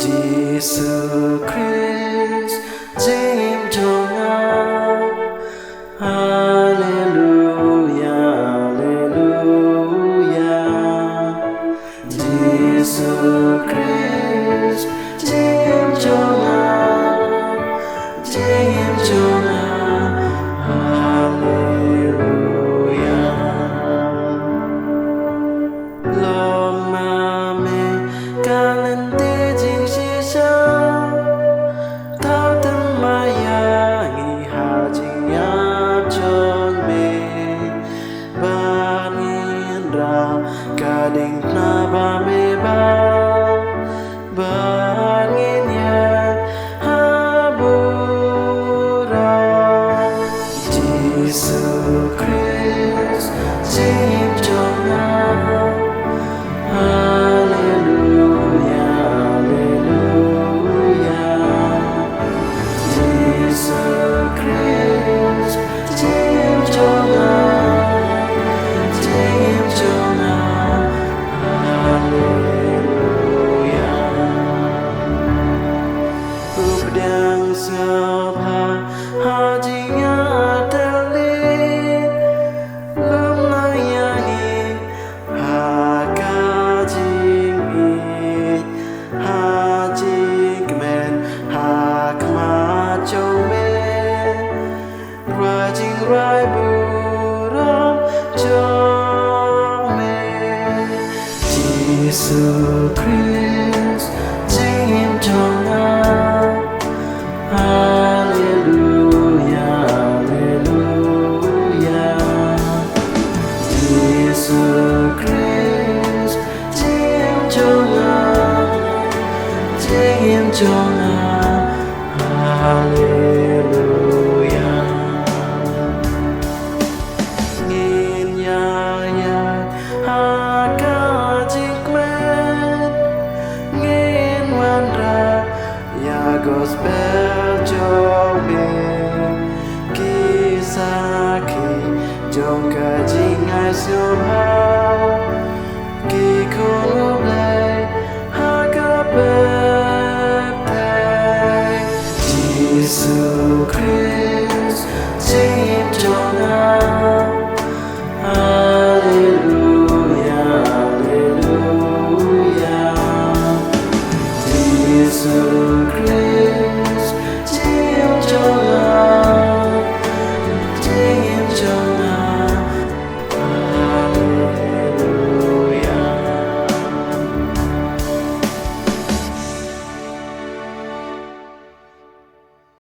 Jesus Christ, Jim Jonah, Hallelujah, Hallelujah. Jesus Christ, Jim Jonah, Jim Jonah, Hallelujah. Lord, mame, kalente. Kading na ba may ba bangin ya habura Jesus Christ Jim Jonah Hallelujah Hallelujah Jesus Christ Jim Jonah Jim Jonah Updang sabha hajinya telit lumayahi hakajimit hajikmen hakmachomen rajing rai buram jomen Jesus Christ Jim Jonah Hallelujah, Hallelujah. Jesus Christ, Jim Jonah, Jim Jonah, Hallelujah. Ngin ya hakajikmen, ngin wandra ya gospel jobe kisaki jong ka jingai subha